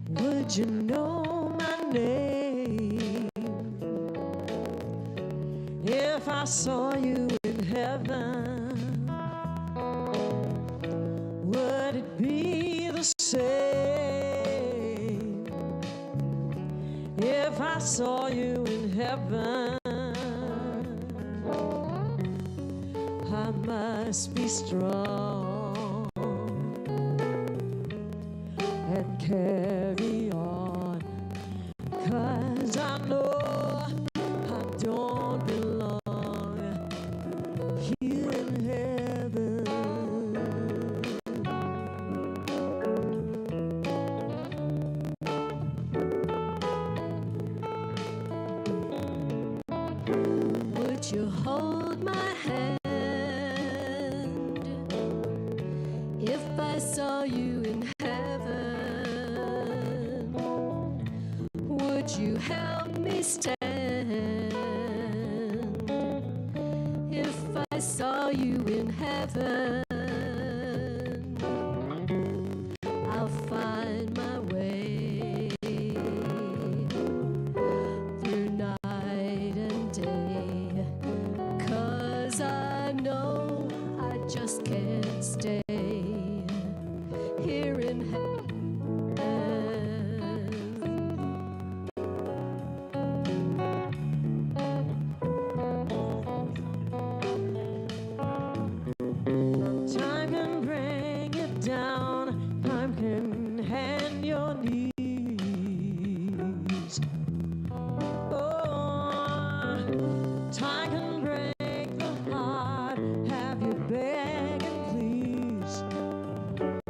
Would you know my name if I saw you in heaven? Would it be the same if I saw you in heaven? I must be strong and carry on, 'cause I know I don't belong here in heaven. Would you hold my hand if I saw you in heaven? Would you help me stand if I saw you in heaven? I'll find my way through night and day, 'cause I know I just can't stay here in heaven. Time can bring it down, time can hand your knees. Oh, time can break the heart, have you beg and please,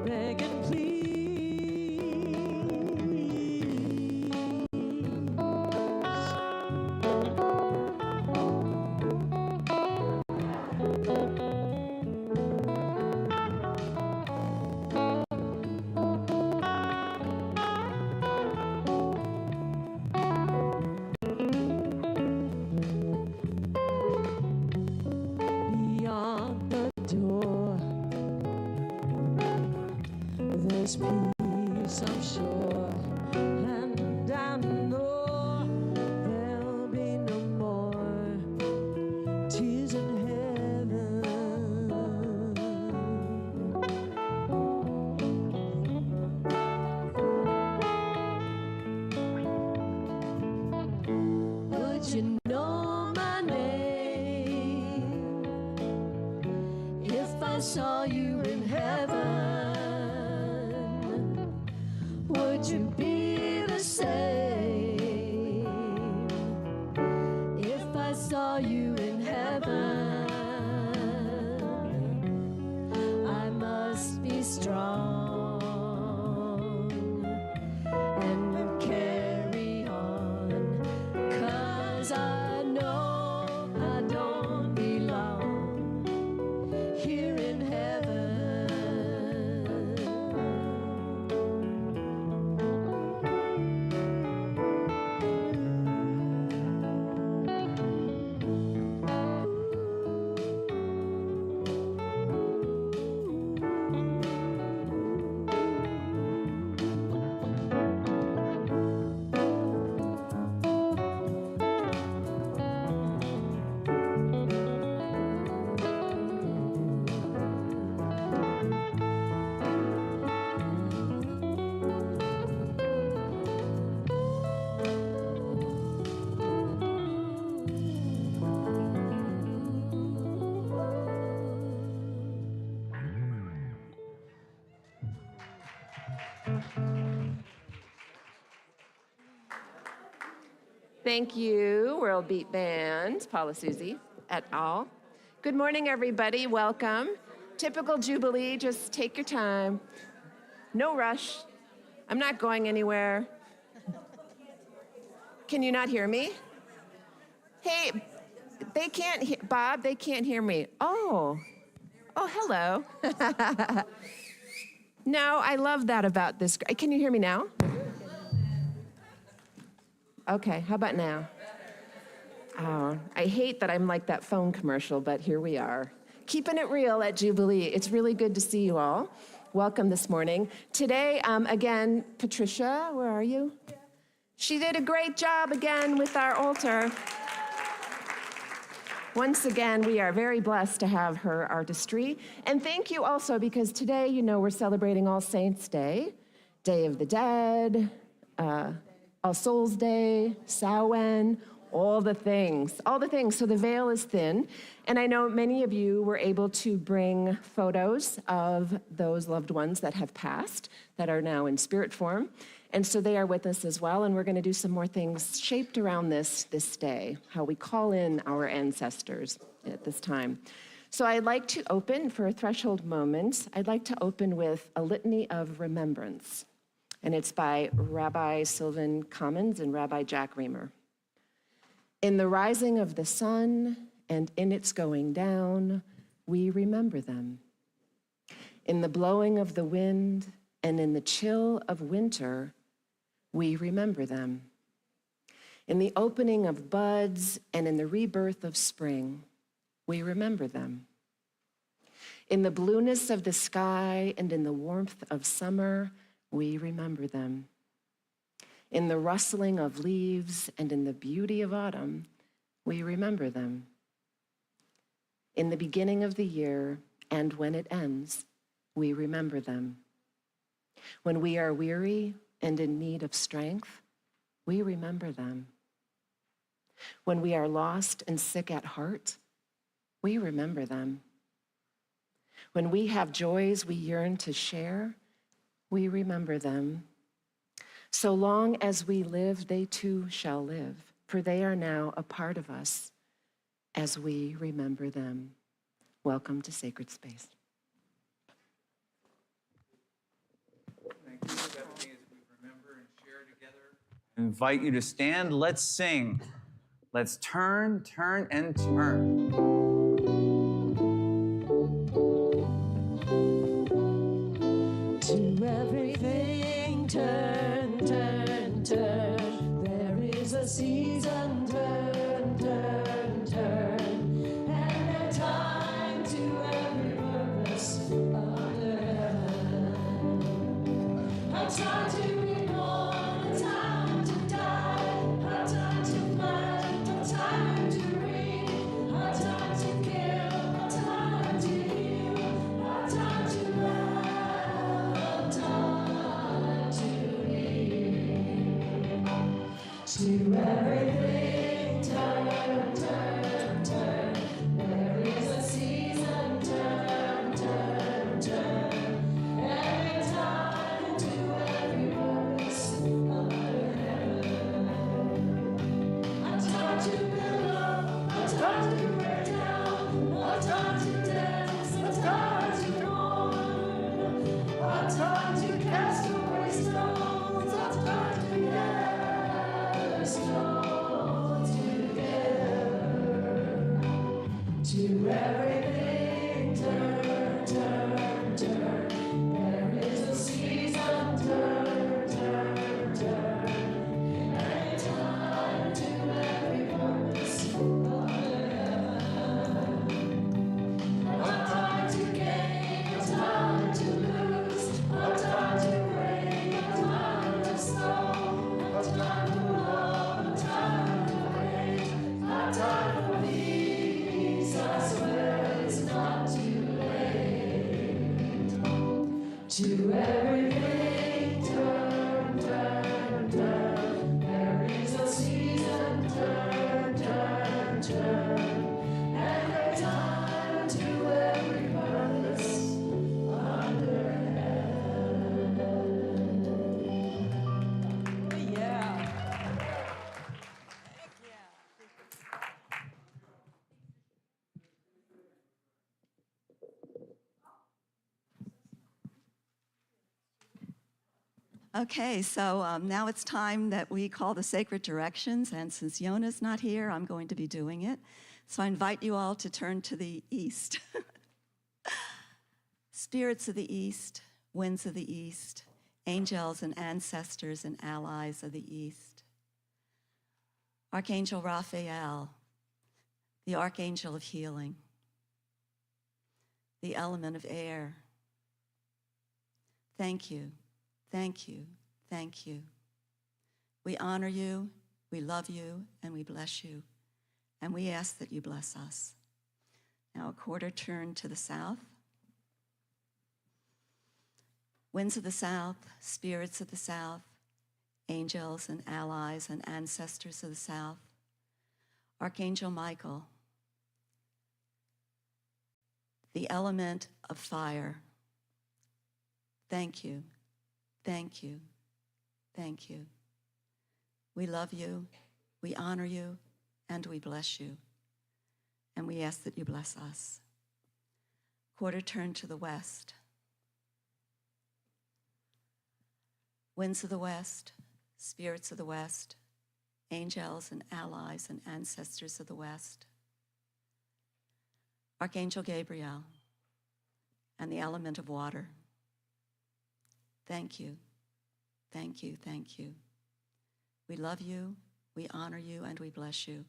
beg and please. Beyond the door, there's peace, I'm sure, and I know there'll be no more tears in heaven. Would you know my name if I saw you in heaven? Would you be the same if I saw you in heaven? I must be strong and carry on, 'cause I know I don't belong here in heaven. Thank you, World Beat Band, Paula Susie et al. Good morning, everybody. Welcome. Typical Jubilee, just take your time. No rush. I'm not going anywhere. Can you not hear me? Hey, they can't hear, Bob, they can't hear me. Oh, hello. No, I love that about this. Can you hear me now? Okay, how about now? Oh, I hate that I'm like that phone commercial, but here we are. Keeping it real at Jubilee. It's really good to see you all. Welcome this morning. Today, again, Patricia, where are you? She did a great job again with our altar. Once again, we are very blessed to have her artistry. And thank you also, because today, you know, we're celebrating All Saints' Day, Day of the Dead, All Souls' Day, Samhain, all the things. So the veil is thin. And I know many of you were able to bring photos of those loved ones that have passed, that are now in spirit form. And so they are with us as well, and we're going to do some more things shaped around this day, how we call in our ancestors at this time. So I'd like to open, for a threshold moment, I'd like to open with a litany of remembrance. And it's by Rabbi Sylvan Commons and Rabbi Jack Reamer. In the rising of the sun and in its going down, we remember them. In the blowing of the wind and in the chill of winter, we remember them. In the opening of buds and in the rebirth of spring, we remember them. In the blueness of the sky and in the warmth of summer, we remember them. In the rustling of leaves and in the beauty of autumn, we remember them. In the beginning of the year and when it ends, we remember them. When we are weary and in need of strength, we remember them. When we are lost and sick at heart, we remember them. When we have joys we yearn to share, we remember them. So long as we live, they too shall live, for they are now a part of us as we remember them. Welcome to Sacred Space. Thank you, Stephanie, as we remember and share together. I invite you to stand. Let's sing. Let's turn, turn, and turn. To everything, turn, turn, turn. There is a season, turn, turn, turn. And a time to every purpose under heaven. A time to be born, a time to die, a time to plant, a time to read, a time to kill, a time to heal, a time to love, a time to heal. To everything, turn, turn, turn. There is a season, turn, turn, turn. Every time to every purpose under heaven. A time to build up, a time to break down, a time to dance, a time to mourn, a time to cast away stones, a time to gather stones together. To everything, turn, turn, turn. There is a season, turn, turn, turn. Every time to every purpose under heaven. A time to gain, a time to lose, a time to break, a time to slow, a time to love, a time to hate, a time for peace. I swear it's not too late. To everything, turn, turn, turn. There is a season, turn, turn, turn. And a time to every purpose under heaven. Yeah. Okay, so now it's time that we call the sacred directions, and since Yona's not here, I'm going to be doing it. So I invite you all to turn to the east. Spirits of the east, winds of the east, angels and ancestors and allies of the east. Archangel Raphael, the archangel of healing, the element of air. Thank you, thank you, thank you. We honor you, we love you, and we bless you. And we ask that you bless us. Now a quarter turn to the south. Winds of the south, spirits of the south, angels and allies and ancestors of the south. Archangel Michael, the element of fire. Thank you, thank you, thank you. We love you, we honor you, and we bless you. And we ask that you bless us. Quarter turn to the west. Winds of the west, spirits of the west, angels and allies and ancestors of the west. Archangel Gabriel and the element of water. Thank you, thank you, thank you. We love you, we honor you, and we bless you.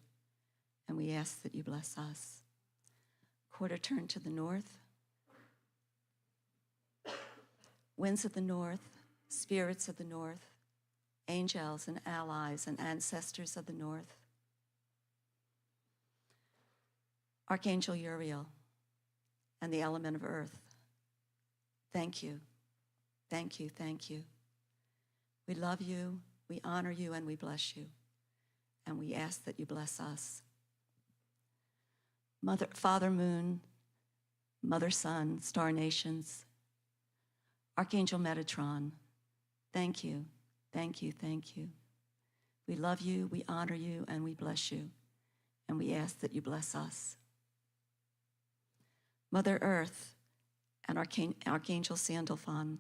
And we ask that you bless us. Quarter turn to the north. Winds of the north, spirits of the north, angels and allies and ancestors of the north. Archangel Uriel and the element of earth. Thank you, thank you, thank you. We love you, we honor you, and we bless you. And we ask that you bless us. Father Moon, Mother Sun, Star Nations, Archangel Metatron, thank you, thank you, thank you. We love you, we honor you, and we bless you. And we ask that you bless us. Mother Earth and Archangel Sandalphon,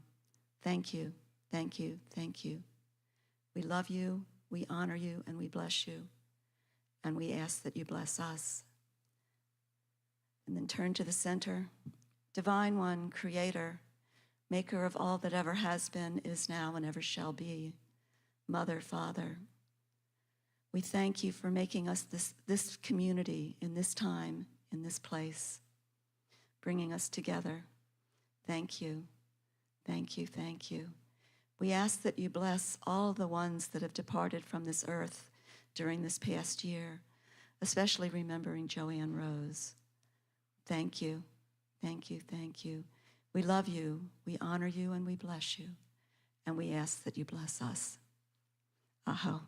thank you, thank you, thank you. We love you, we honor you, and we bless you. And we ask that you bless us. And then turn to the center. Divine One, Creator, Maker of all that ever has been, is now, and ever shall be. Mother, Father, we thank you for making us this community in this time, in this place, bringing us together. Thank you, thank you, thank you. We ask that you bless all the ones that have departed from this earth during this past year, especially remembering Joanne Rose. Thank you, thank you, thank you. We love you, we honor you, and we bless you. And we ask that you bless us. Aho.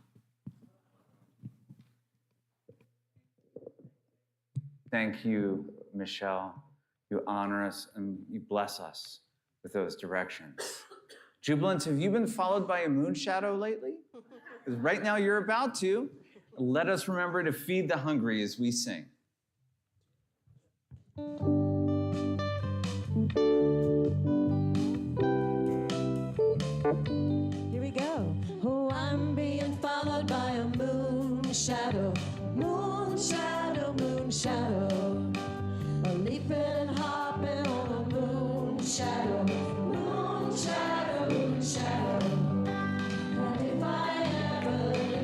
Thank you, Michele. You honor us and you bless us with those directions. Jubilants, have you been followed by a moon shadow lately? Because right now you're about to. Let us remember to feed the hungry as we sing. Here we go. Oh, I'm being followed by a moon shadow, moon shadow, moon shadow. Leaping and hopping on a moon shadow, moon shadow, moon shadow. And if I ever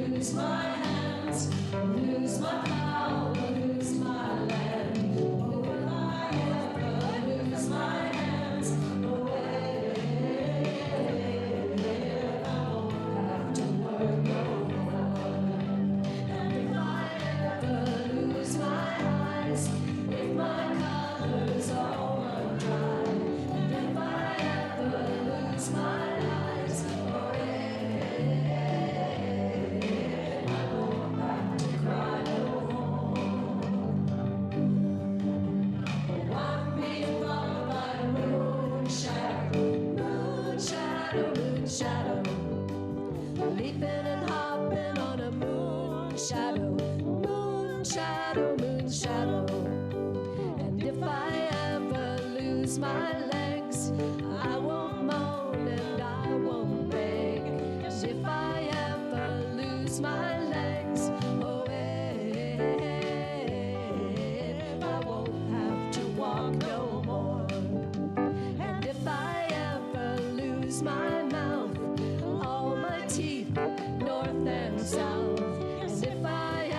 lose my hands, lose my power, lose my land, oh, will I ever lose my hands away? I won't have to work no more. And if I ever lose my eyes, if my colors all run dry, and if I ever lose my eyes, I won't have to cry no more. Oh, I'm being followed by a moon shadow, moon shadow, moon shadow. Leaping and hopping on a moon shadow, moon shadow, moon shadow. And if I ever lose my legs, I won't moan and I won't beg. And if I ever lose my legs, oh, I won't have to walk no more. And if I ever lose my mouth, all my teeth, north and south, and if I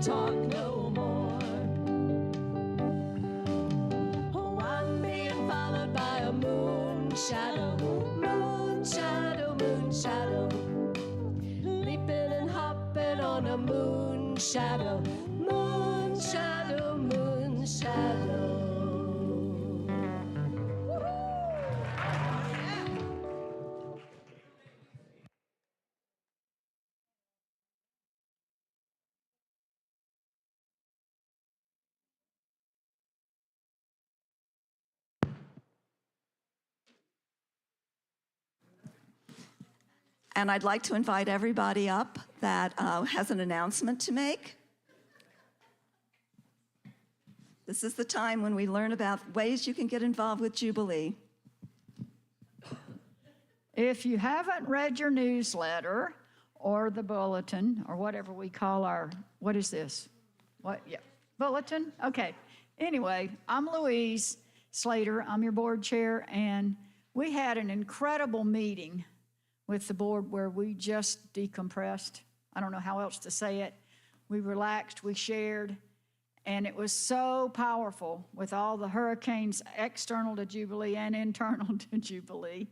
talk no more. Oh, I'm being followed by a moon shadow, moon shadow, moon shadow. Leaping and hopping on a moon shadow, moon shadow, moon shadow. And I'd like to invite everybody up that has an announcement to make. This is the time when we learn about ways you can get involved with Jubilee. If you haven't read your newsletter or the bulletin or whatever we call our, what is this? Bulletin? Okay. Anyway, I'm Louise Slater. I'm your board chair, and we had an incredible meeting with the board where we just decompressed. I don't know how else to say it. We relaxed, we shared, and it was so powerful with all the hurricanes external to Jubilee and internal to Jubilee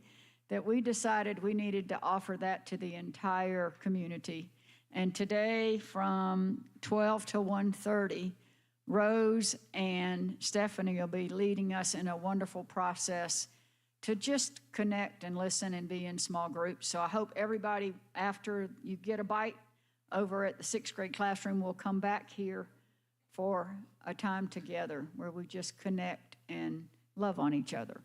that we decided we needed to offer that to the entire community. And today from 12 to 1:30, Rose and Stephanie will be leading us in a wonderful process to just connect and listen and be in small groups. So I hope everybody, after you get a bite over at the 6th grade classroom, will come back here for a time together where we just connect and love on each other.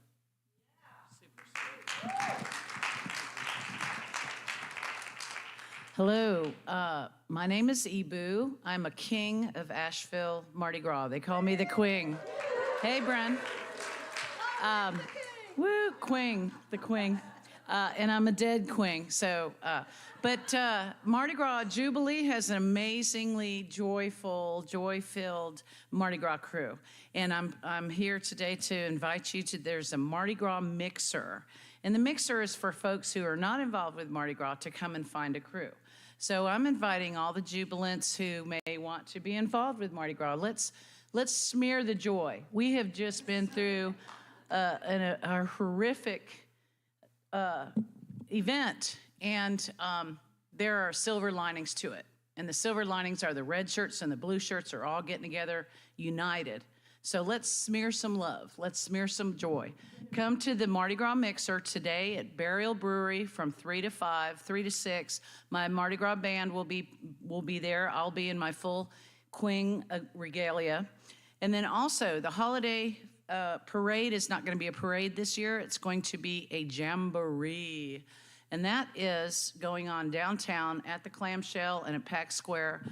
Hello, my name is Ibu. I'm a king of Asheville Mardi Gras. They call me the Queen. Hey, Bren. Woo, Queen, the Queen. And I'm a dead Queen, so, but Mardi Gras Jubilee has an amazingly joyful, joy-filled Mardi Gras crew. And I'm here today to invite you to, there's a Mardi Gras mixer. And the mixer is for folks who are not involved with Mardi Gras to come and find a crew. So I'm inviting all the jubilants who may want to be involved with Mardi Gras. Let's smear the joy. We have just been through a horrific event, and there are silver linings to it. And the silver linings are the red shirts and the blue shirts are all getting together, united. So let's smear some love. Let's smear some joy. Come to the Mardi Gras Mixer today at Burial Brewery from 3 to 5, 3 to 6. My Mardi Gras band will be there. I'll be in my full Queen regalia. And then also the holiday parade is not going to be a parade this year. It's going to be a jamboree. And that is going on downtown at the Clamshell and at Pack Square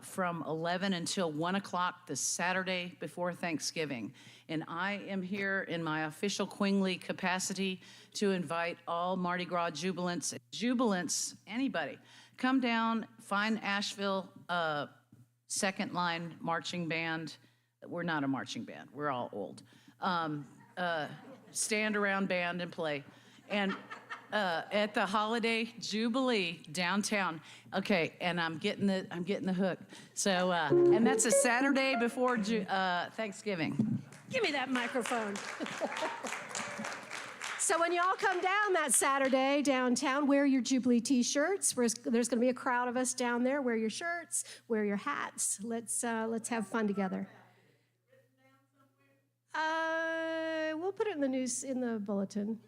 from 11 until 1 o'clock the Saturday before Thanksgiving. And I am here in my official queenly capacity to invite all Mardi Gras jubilants, anybody, come down, find Asheville second line marching band. We're not a marching band, we're all old. Stand around band and play. And at the Holiday Jubilee downtown. Okay, and I'm getting the hook. So, and that's a Saturday before Thanksgiving. Give me that microphone. So when you all come down that Saturday downtown, wear your Jubilee t-shirts. There's going to be a crowd of us down there. Wear your shirts, wear your hats. Let's have fun together. We'll put it in the news, in the bulletin.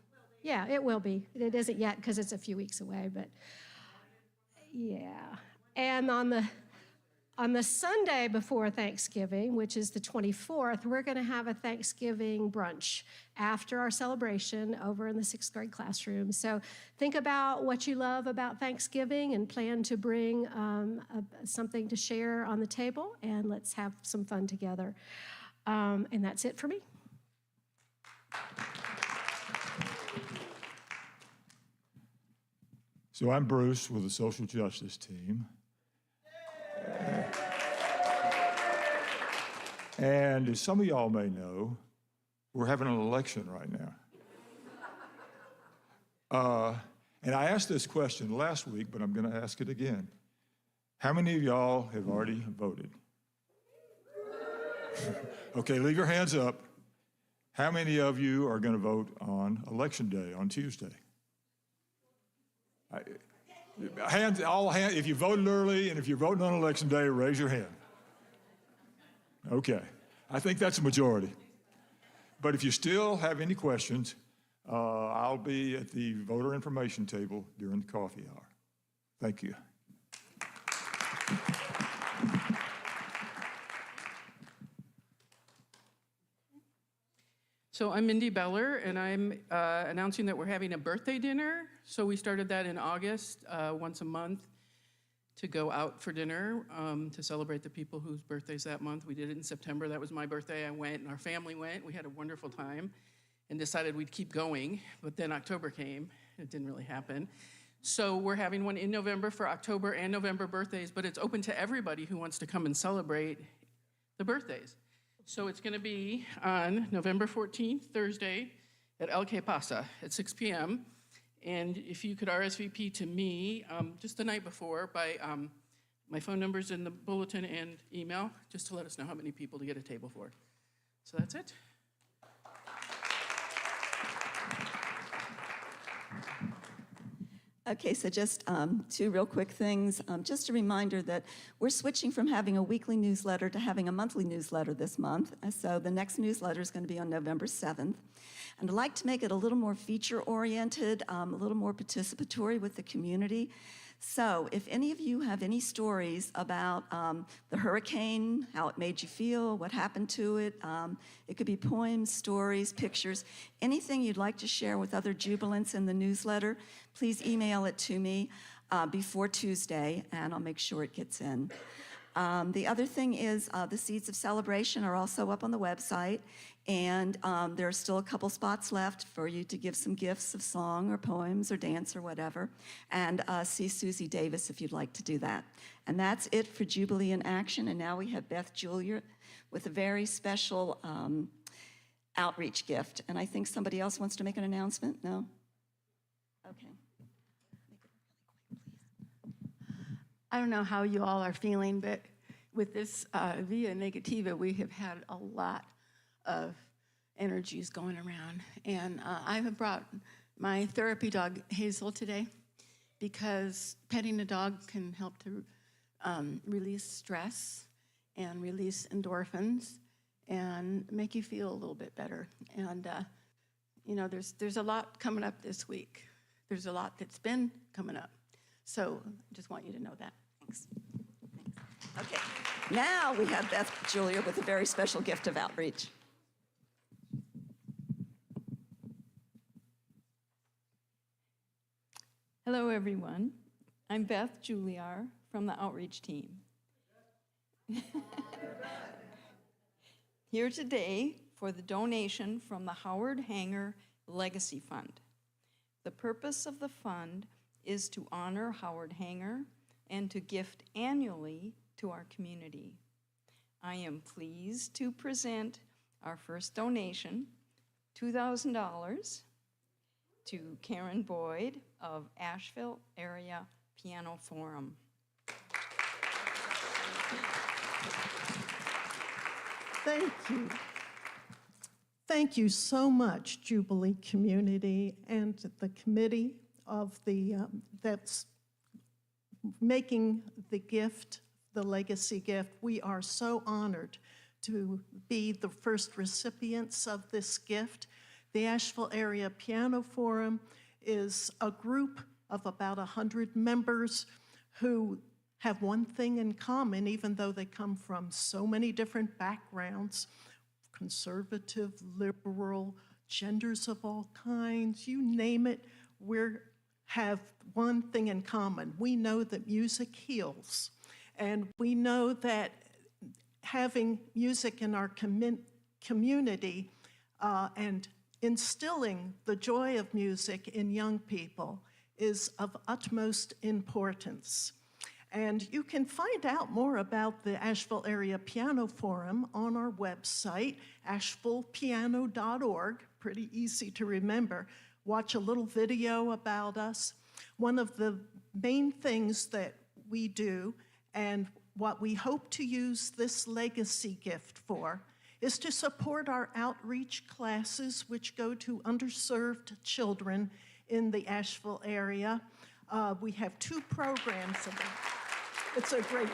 Yeah, it will be. It isn't yet because it's a few weeks away, but yeah. And on the Sunday before Thanksgiving, which is the 24th, we're going to have a Thanksgiving brunch after our celebration over in the 6th grade classroom. So think about what you love about Thanksgiving and plan to bring something to share on the table, and let's have some fun together. And that's it for me. So I'm Bruce with the social justice team. And as some of y'all may know, we're having an election right now. And I asked this question last week, but I'm going to ask it again. How many of y'all have already voted? Okay, leave your hands up. How many of you are going to vote on Election Day, on Tuesday? All hands, if you voted early and if you're voting on Election Day, raise your hand. Okay, I think that's a majority. But if you still have any questions, I'll be at the voter information table during the coffee hour. Thank you. So I'm Mindy Beller, and I'm announcing that we're having a birthday dinner. So we started that in August, once a month, to go out for dinner to celebrate the people whose birthdays that month. We did it in September. That was my birthday. I went, and our family went. We had a wonderful time and decided we'd keep going. But then October came. It didn't really happen. So we're having one in November for October and November birthdays, but it's open to everybody who wants to come and celebrate the birthdays. So it's going to be on November 14th, Thursday, at El Que Pasa at 6 p.m. And if you could RSVP to me just the night before by my phone number's in the bulletin and email, just to let us know how many people to get a table for. So that's it. Okay, so just two real quick things. Just a reminder that we're switching from having a weekly newsletter to having a monthly newsletter this month. So the next newsletter is going to be on November 7th. And I'd like to make it a little more feature-oriented, a little more participatory with the community. So if any of you have any stories about the hurricane, how it made you feel, what happened to it, it could be poems, stories, pictures, anything you'd like to share with other jubilants in the newsletter, please email it to me before Tuesday, and I'll make sure it gets in. The other thing is the Seeds of Celebration are also up on the website, and there are still a couple spots left for you to give some gifts of song or poems or dance or whatever, and see Susie Davis if you'd like to do that. And that's it for Jubilee in Action, and now we have Beth Juliar with a very special outreach gift. And I think somebody else wants to make an announcement? No? Okay. I don't know how you all are feeling, but with this Via Negativa, we have had a lot of energies going around. And I have brought my therapy dog, Hazel, today, because petting a dog can help to release stress and release endorphins and make you feel a little bit better. And, you know, there's a lot coming up this week. There's a lot that's been coming up. So I just want you to know that. Thanks. Okay, now we have Beth Juliar with a very special gift of outreach. Hello, everyone. I'm Beth Juliar from the outreach team. Here today for the donation from the Howard Hanke Legacy Fund. The purpose of the fund is to honor Howard Hanke and to gift annually to our community. I am pleased to present our first donation, $2,000, to Karen Boyd of Asheville Area Piano Forum. Thank you. Thank you so much, Jubilee community and the committee of the that's making the gift, the legacy gift. We are so honored to be the first recipients of this gift. The Asheville Area Piano Forum is a group of about 100 members who have one thing in common, even though they come from so many different backgrounds, conservative, liberal, genders of all kinds, you name it, we have one thing in common. We know that music heals, and we know that having music in our community and instilling the joy of music in young people is of utmost importance. And you can find out more about the Asheville Area Piano Forum on our website, ashevillepiano.org, pretty easy to remember. Watch a little video about us. One of the main things that we do And what we hope to use this legacy gift for is to support our outreach classes, which go to underserved children in the Asheville area. We have 2 programs. It's a great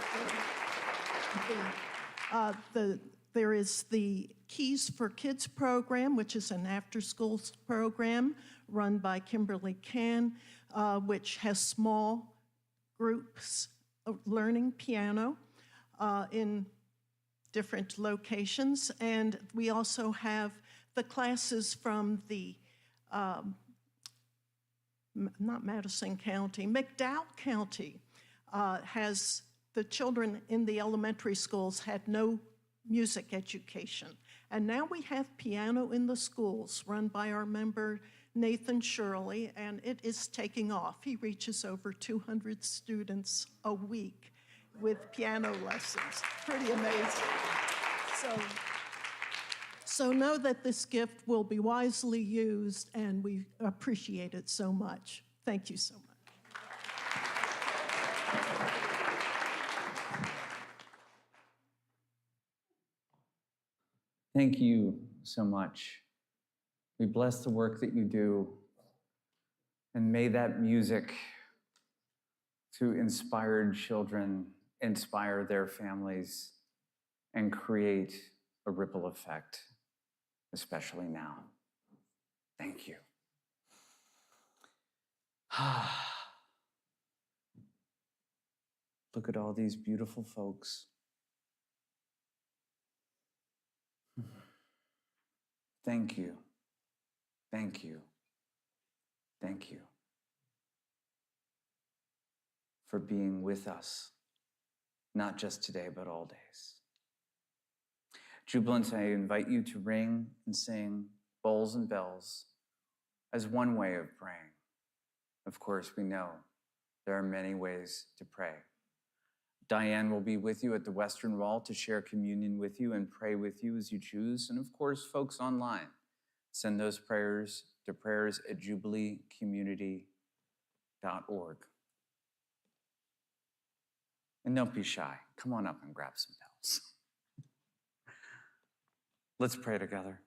thing. There is the Keys for Kids program, which is an after-school program run by Kimberly Can, which has small groups learning piano in different locations. And we also have the classes from the, not Madison County, McDowell County has the children in the elementary schools had no music education. And now we have piano in the schools run by our member Nathan Shirley, and it is taking off. He reaches over 200 students a week with piano lessons. Pretty amazing. So know that this gift will be wisely used, and we appreciate it so much. Thank you so much. Thank you so much. We bless the work that you do, and may that music to inspired children inspire their families and create a ripple effect, especially now. Thank you. Look at all these beautiful folks. Thank you. Thank you. Thank you for being with us, not just today, but all days. Jubilants, I invite you to ring and sing bowls and bells as one way of praying. Of course, we know there are many ways to pray. Diane will be with you at the Western Wall to share communion with you and pray with you as you choose. And of course, folks online, send those prayers to prayers@jubileecommunity.org. And don't be shy. Come on up and grab some bells. Let's pray together.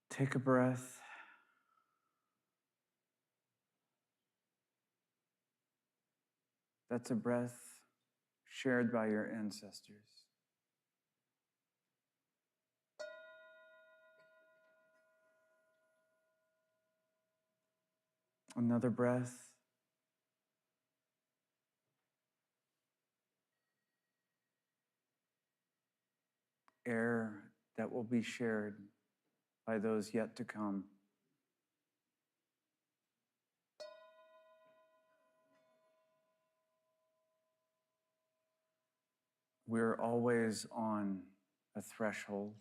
Take a breath. That's a breath shared by your ancestors. Another breath. Air that will be shared by those yet to come. We're always on a threshold,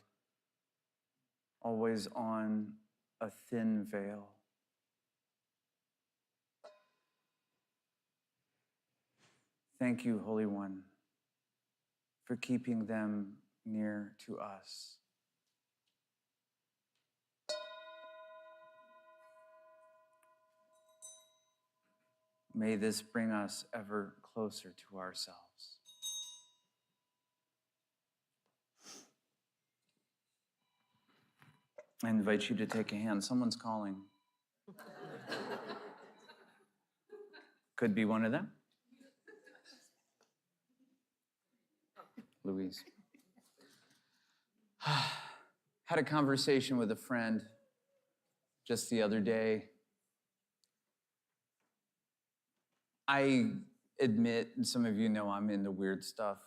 always on a thin veil. Thank you, Holy One, for keeping them near to us. May this bring us ever closer to ourselves. I invite you to take a hand. Someone's calling. Could be one of them. Louise. Had a conversation with a friend just the other day. I admit, and some of you know I'm into weird stuff.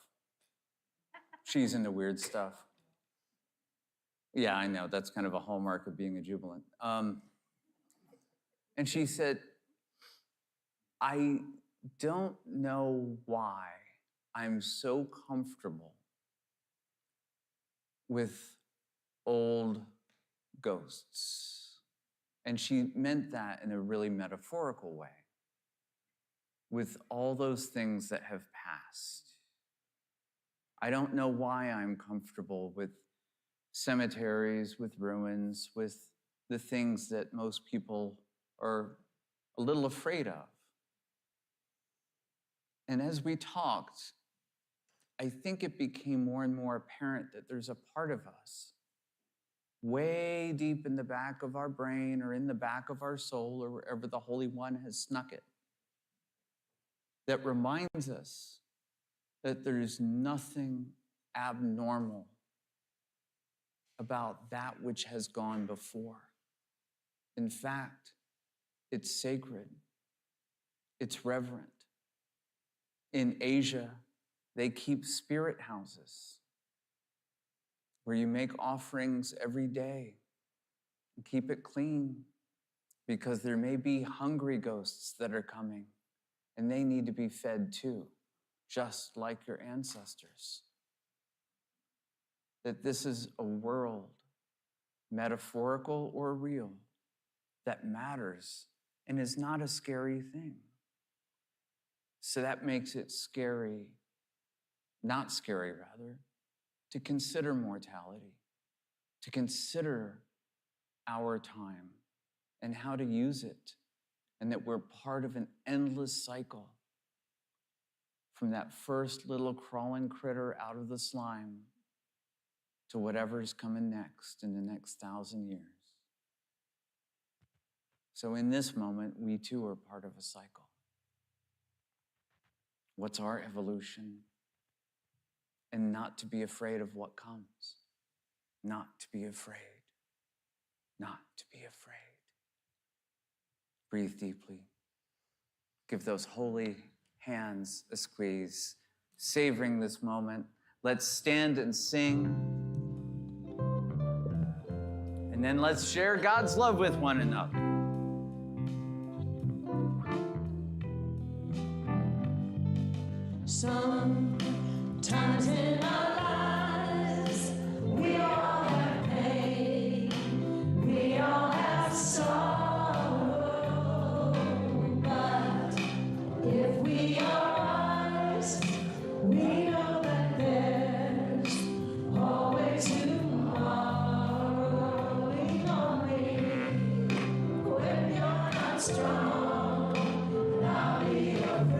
She's into weird stuff. Yeah, I know, that's kind of a hallmark of being a jubilant. And she said, I don't know why I'm so comfortable with old ghosts. And she meant that in a really metaphorical way, with all those things that have passed. I don't know why I'm comfortable with cemeteries, with ruins, with the things that most people are a little afraid of. And as we talked, I think it became more and more apparent that there's a part of us way deep in the back of our brain or in the back of our soul or wherever the Holy One has snuck it that reminds us that there's nothing abnormal about that which has gone before. In fact, it's sacred, it's reverent. In Asia, they keep spirit houses where you make offerings every day and keep it clean because there may be hungry ghosts that are coming and they need to be fed too, just like your ancestors. That this is a world, metaphorical or real, that matters and is not a scary thing. So that makes it scary, not scary rather, to consider mortality, to consider our time and how to use it, and that we're part of an endless cycle from that first little crawling critter out of the slime to whatever's coming next in the next 1,000 years. So in this moment, we too are part of a cycle. What's our evolution? And not to be afraid of what comes. Not to be afraid. Not to be afraid. Breathe deeply. Give those holy hands a squeeze. Savoring this moment. Let's stand and sing. And then let's share God's love with one another. Sometimes in our lives, we all have pain, we all have sorrow, but if we are wise, we know that there's always tomorrow. Lean on me when you're not strong, and I'll be your friend.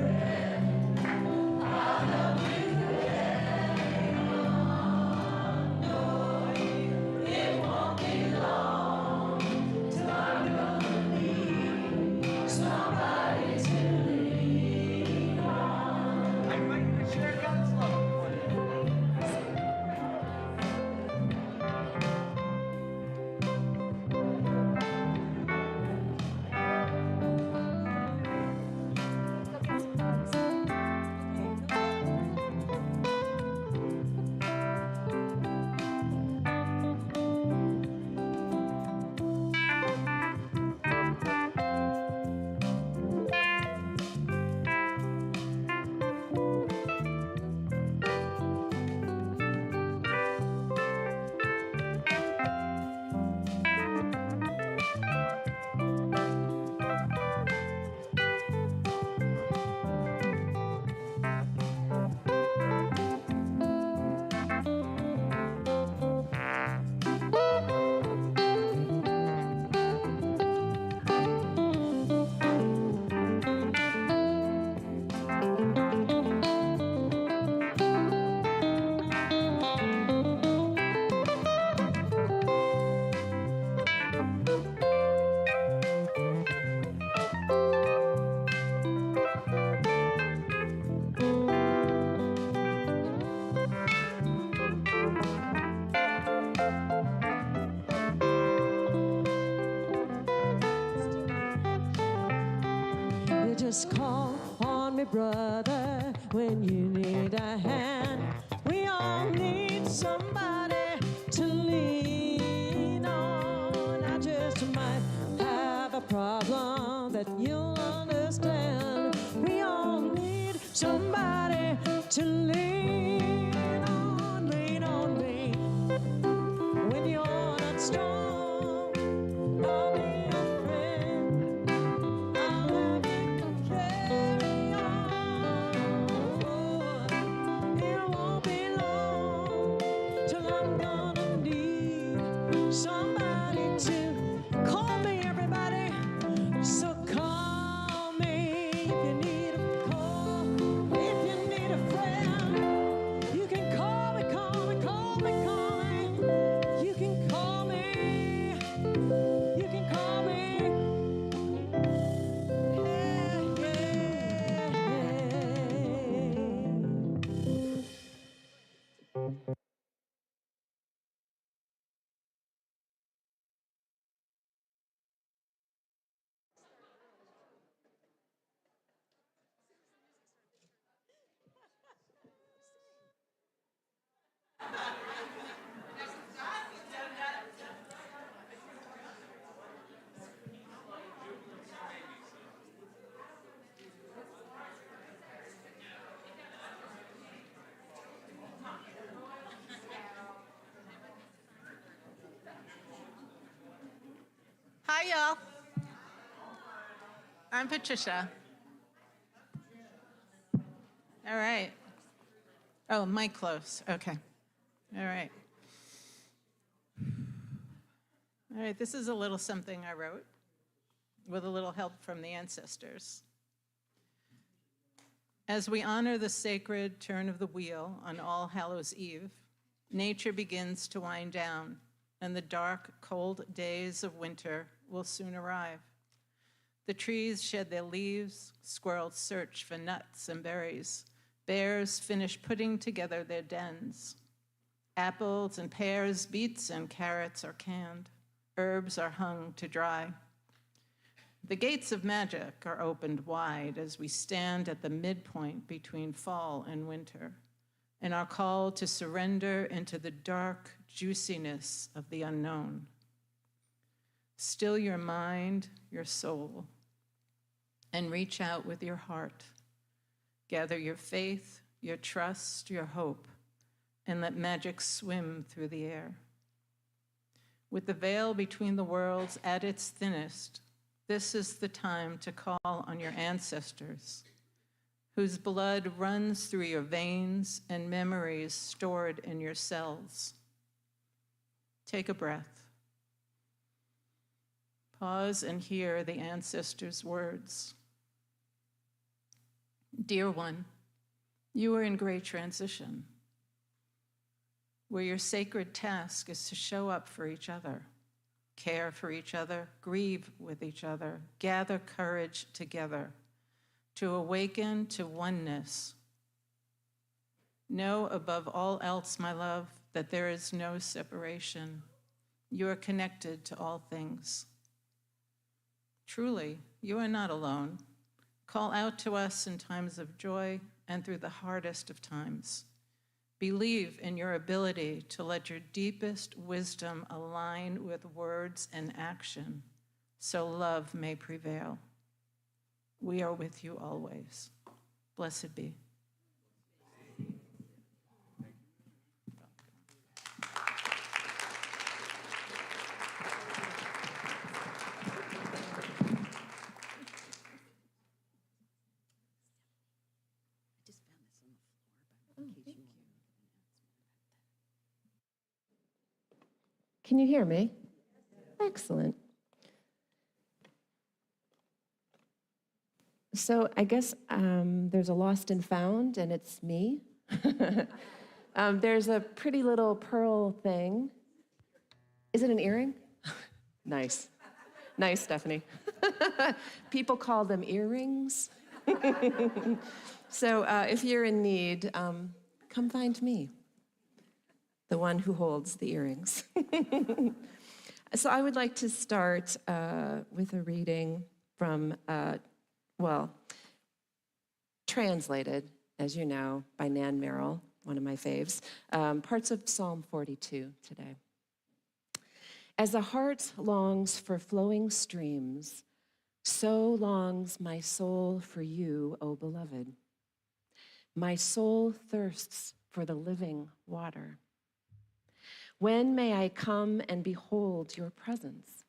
just call on me, brother, when you need a hand. We all need somebody to lean on. I just might have a problem that you'll understand. We all need somebody to lean on me. When you're not strong, I'll be your friend. I'll have you carry on. It won't be long till I'm gonna need somebody to call me, everybody. So call me if you need a call, if you need a friend. You can call me. You can call me. You can call me. Hi, y'all. I'm Patricia. All right. Oh, mic close. Okay. All right. All right, this is a little something I wrote with a little help from the ancestors. As we honor the sacred turn of the wheel on All Hallows Eve, nature begins to wind down, and the dark, cold days of winter will soon arrive. The trees shed their leaves, squirrels search for nuts and berries, bears finish putting together their dens. Apples and pears, beets and carrots are canned, herbs are hung to dry. The gates of magic are opened wide as we stand at the midpoint between fall and winter, and are called to surrender into the dark juiciness of the unknown. Still your mind, your soul, and reach out with your heart. Gather your faith, your trust, your hope, and let magic swim through the air. With the veil between the worlds at its thinnest, this is the time to call on your ancestors, whose blood runs through your veins and memories stored in your cells. Take a breath. Pause and hear the ancestors' words. Dear one, you are in great transition, where your sacred task is to show up for each other, care for each other, grieve with each other, gather courage together, to awaken to oneness. Know above all else, my love, that there is no separation. You are connected to all things. Truly, you are not alone. Call out to us in times of joy and through the hardest of times. Believe in your ability to let your deepest wisdom align with words and action, so love may prevail. We are with you always. Blessed be. Can you hear me? Excellent. So I guess there's a lost and found, and it's me. There's a pretty little pearl thing. Is it an earring? Nice. Nice, Stephanie. People call them earrings. So if you're in need, come find me, the one who holds the earrings. So I would like to start with a reading from, translated, as you know, by Nan Merrill, one of my faves, parts of Psalm 42 today. As a heart longs for flowing streams, so longs my soul for you, O beloved. My soul thirsts for the living water. When may I come and behold your presence?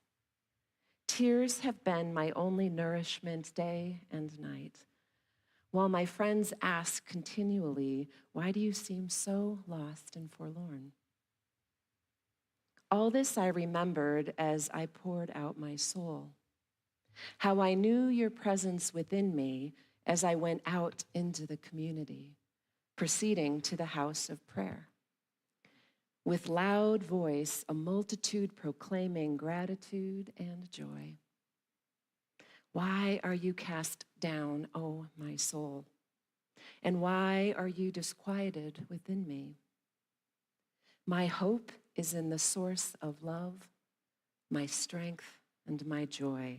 Tears have been my only nourishment day and night, while my friends ask continually, why do you seem so lost and forlorn? All this I remembered as I poured out my soul, how I knew your presence within me as I went out into the community, proceeding to the house of prayer. With loud voice, a multitude proclaiming gratitude and joy. Why are you cast down, O my soul? And why are you disquieted within me? My hope is in the source of love, my strength and my joy.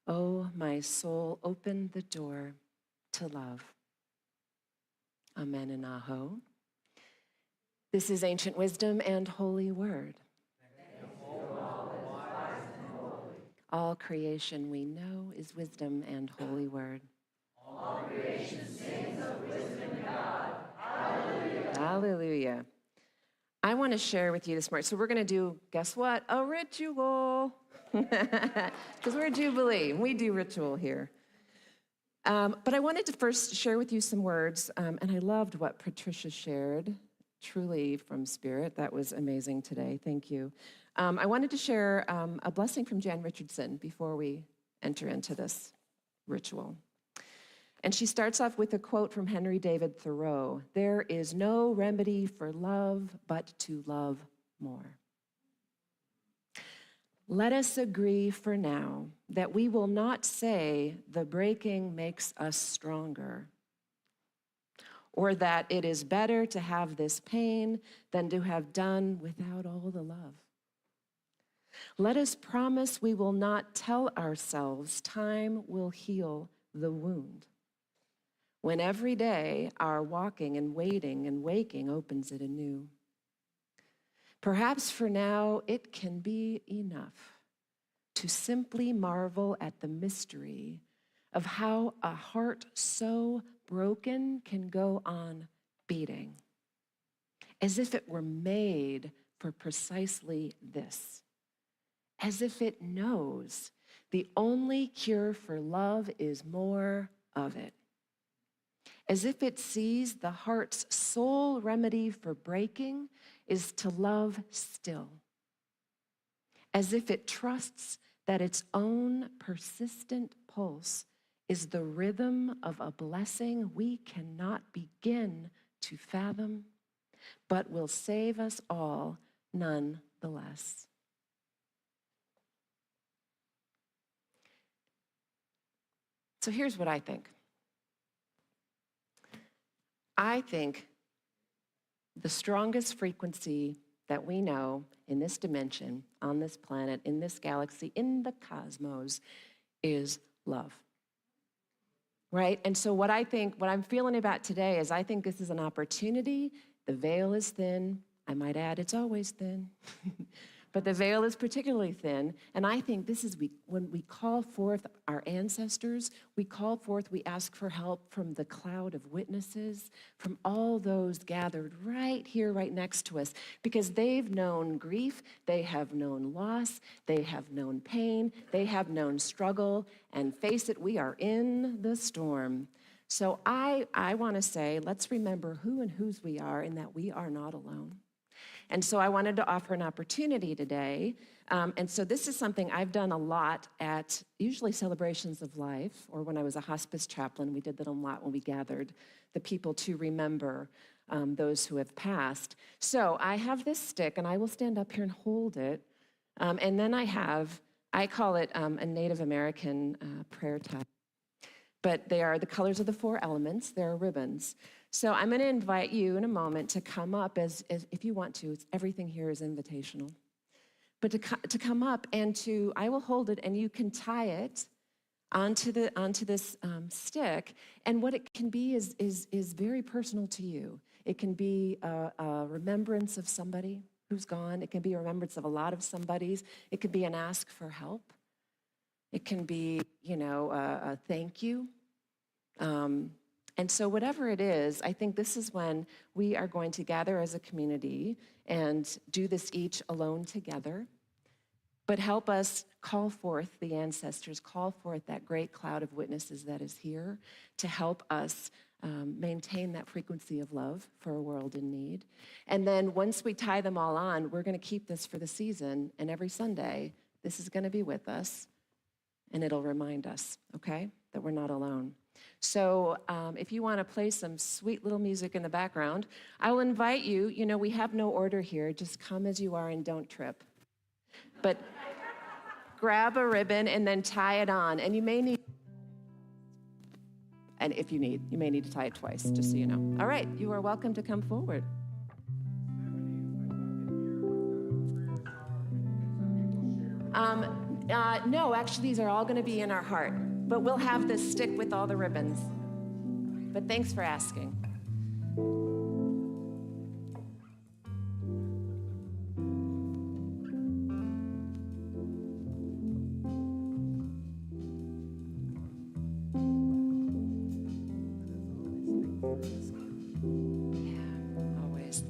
O my soul, open the door to love. Amen and aho. This is ancient wisdom and holy word. All creation we know is wisdom and holy word. All creation sings of wisdom in God. Hallelujah. Hallelujah. I want to share with you this morning. So we're going to do, guess what? A ritual. Because we're Jubilee, and we do ritual here. But I wanted to first share with you some words, and I loved what Patricia shared, truly from Spirit. That was amazing today. Thank you. I wanted to share a blessing from Jan Richardson before we enter into this ritual. And she starts off with a quote from Henry David Thoreau. There is no remedy for love but to love more. Let us agree for now that we will not say the breaking makes us stronger, or that it is better to have this pain than to have done without all the love. Let us promise we will not tell ourselves time will heal the wound, when every day our walking and waiting and waking opens it anew. Perhaps for now it can be enough to simply marvel at the mystery of how a heart so broken can go on beating, as if it were made for precisely this, as if it knows the only cure for love is more of it, as if it sees the heart's sole remedy for breaking is to love still, as if it trusts that its own persistent pulse is the rhythm of a blessing we cannot begin to fathom, but will save us all nonetheless. So here's what I think. I think the strongest frequency that we know in this dimension, on this planet, in this galaxy, in the cosmos, is love. Right? And so what I'm feeling about today is I think this is an opportunity. The veil is thin. I might add, it's always thin. But the veil is particularly thin. And I think this is when we call forth our ancestors, we ask for help from the cloud of witnesses, from all those gathered right here, right next to us, because they've known grief, they have known loss, they have known pain, they have known struggle, and face it, we are in the storm. So I want to say, let's remember who and whose we are and that we are not alone. And so I wanted to offer an opportunity today. And so this is something I've done a lot at usually celebrations of life, or when I was a hospice chaplain, we did that a lot when we gathered the people to remember those who have passed. So I have this stick, and I will stand up here and hold it. And then I call it a Native American prayer tie. But they are the colors of the 4 elements. They're ribbons. So I'm going to invite you in a moment to come up as if you want to. Everything here is invitational. But to come up and I will hold it and you can tie it onto this stick, and what it can be is very personal to you. It can be a remembrance of somebody who's gone. It can be a remembrance of a lot of somebody's. It could be an ask for help. It can be, a thank you. And so whatever it is, I think this is when we are going to gather as a community and do this each alone together, but help us call forth the ancestors, call forth that great cloud of witnesses that is here to help us maintain that frequency of love for a world in need. And then once we tie them all on, we're going to keep this for the season, and every Sunday, this is going to be with us, and it'll remind us, okay, that we're not alone. So if you want to play some sweet little music in the background, I will invite you. We have no order here. Just come as you are and don't trip. But grab a ribbon and then tie it on. And you may need, and if you need, you may need to tie it twice, just so you know. All right, you are welcome to come forward. No, actually, these are all going to be in our heart. But we'll have this stick with all the ribbons. But thanks for asking. Yeah, always.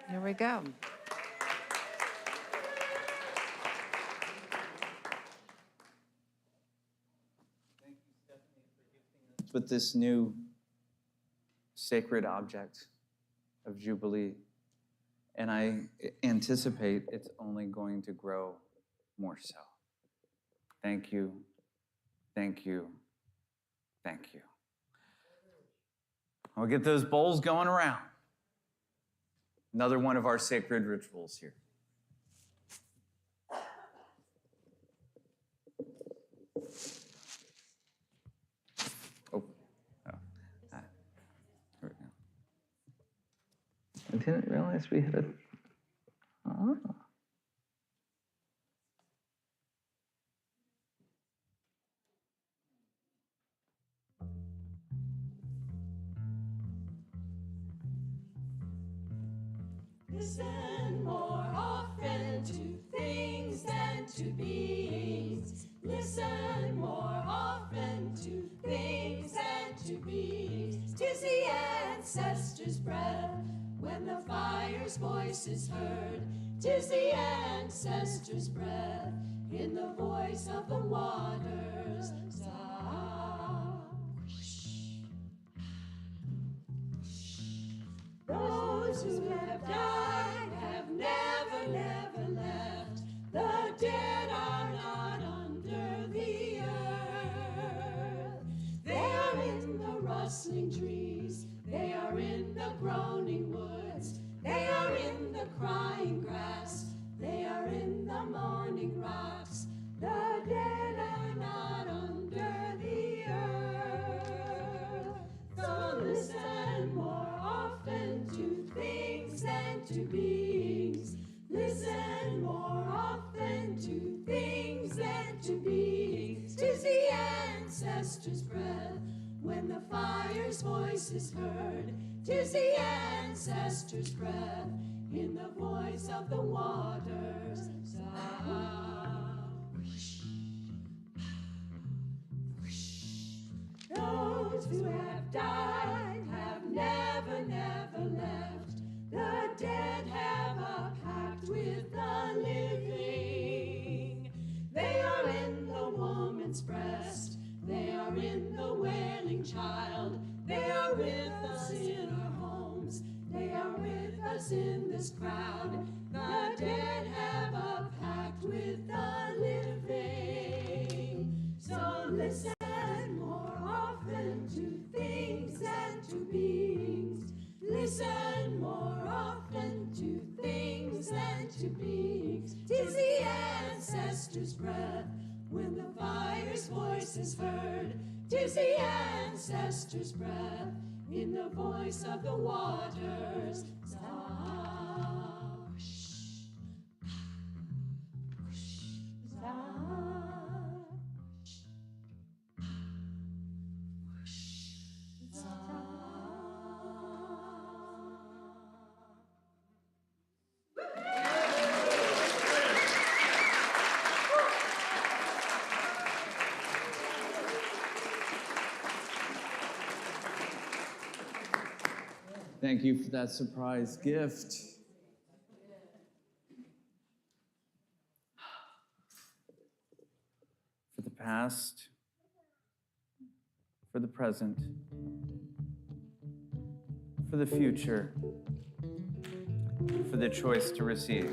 Here we go. With this new sacred object of Jubilee, and I anticipate it's only going to grow more so. Thank you, thank you, thank you. I'll get those bowls going around. Another one of our sacred rituals here. I didn't realize we had a... Ah. Listen more often to things than to beings. Listen more often to things than to beings. 'Tis the ancestors' breath when the fire's voice is heard. 'Tis the ancestors' breath in the voice of the waters. Those who have died have never, never left. The dead are not under the earth. They are in the rustling trees. They are in the groaning woods. They are in the crying grass. They are in the mourning rocks. The dead are not under the earth. So listen more often to things than to beings. Listen more often to things than to beings. 'Tis the ancestors' breath when the fire's voice is heard. 'Tis the ancestors' breath in the voice of the waters. Those who have died have never, never left. The dead have a pact with the living. They are in the woman's breast. They are in the wailing child. They are with us in our homes. They are with us in this crowd. The dead have a pact with the living. So listen more often to things and to beings. Listen more often to things and to beings. 'Tis the ancestors' breath when the fire's voice is heard. 'Tis the ancestors' breath in the voice of the waters. Thank you for that surprise gift. For the past, for the present, for the future, for the choice to receive.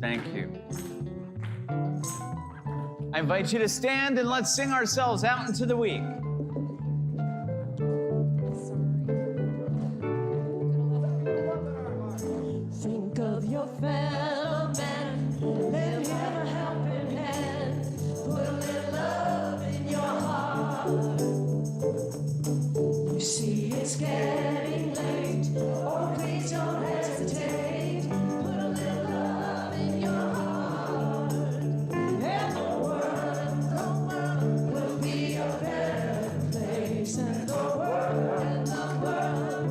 Thank you. I invite you to stand and let's sing ourselves out into the week. Think of your fellow man, let him have a helping hand. Put a little love in your heart. You see it's getting late, oh please don't hesitate. Put a little love in your heart. And the world will be a better place. And the world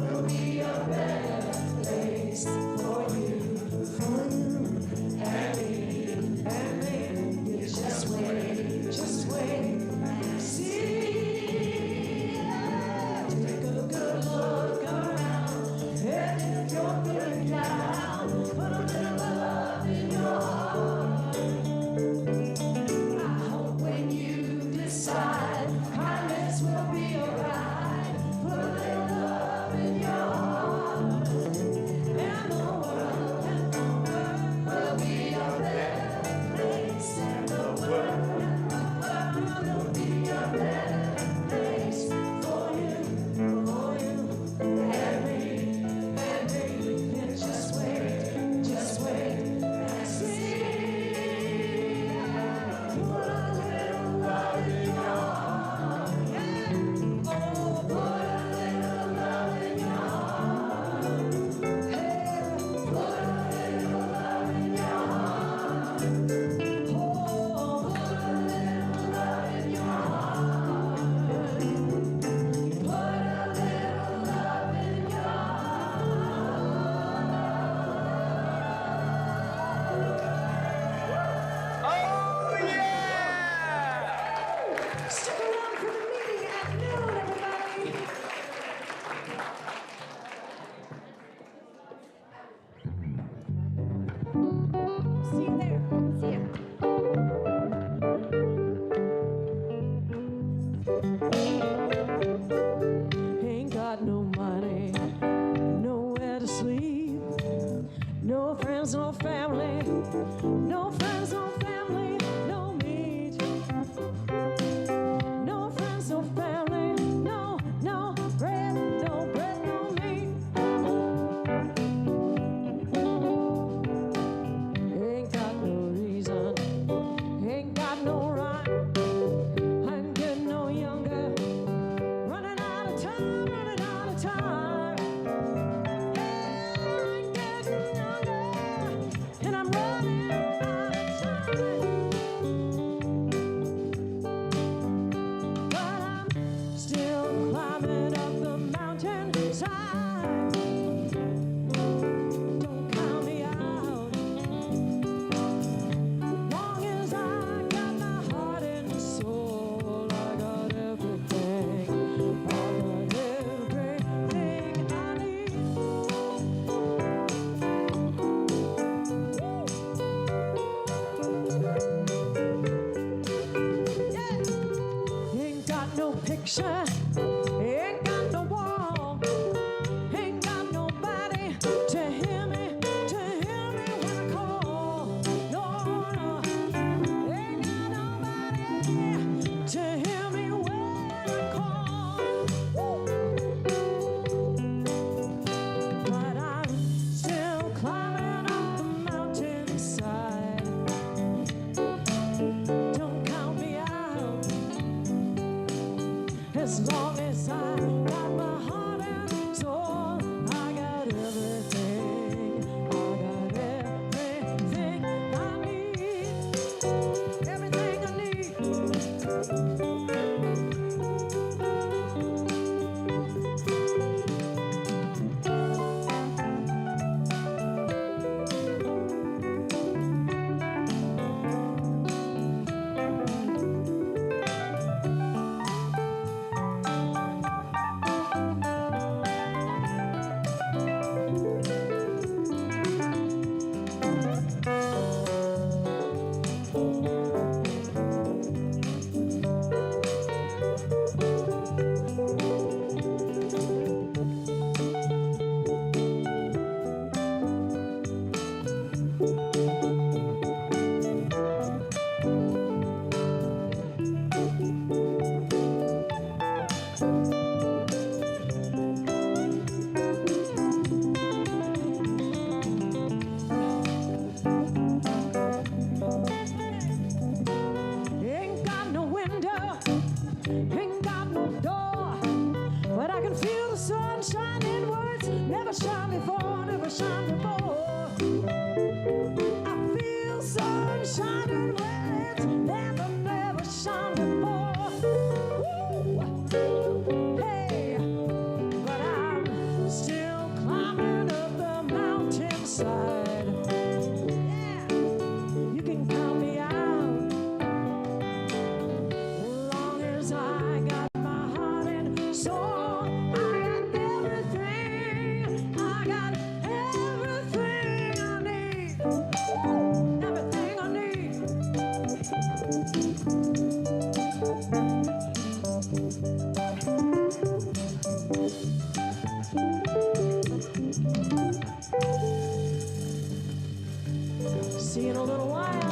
will be a better place for you and me. You just wait and see. Take a good look around, and if you're feeling down, put a little love in your heart. I hope when you decide, kindness will be alright. Put a little love in your heart, and the world will be a better place. And the world will be a better place for you and me. Just wait and see. Put a little love in your heart. Oh, put a little love in your heart. Hey, put a little love in your heart. Oh, put a little love in your heart. Put a little love in your Oh, yeah! Stick around for the meeting at noon, everybody. See you there. See ya. Ain't got no money, nowhere to sleep. No friends, no family. No friends, no family, no meat. No friends, no family, no bread, no meat. Ain't got no reason, ain't got no rhyme. I'm getting no younger, running out of time. Yeah, I'm getting younger, and I'm running sunshine in words never shine before, never shine before. I feel sunshine in words never, never shine before. Woo! Hey, but I'm still climbing up the mountainside. Yeah, you can count me out. As long as I got my heart and soul, I got everything. I got everything I need. Everything I need. See you in a little while.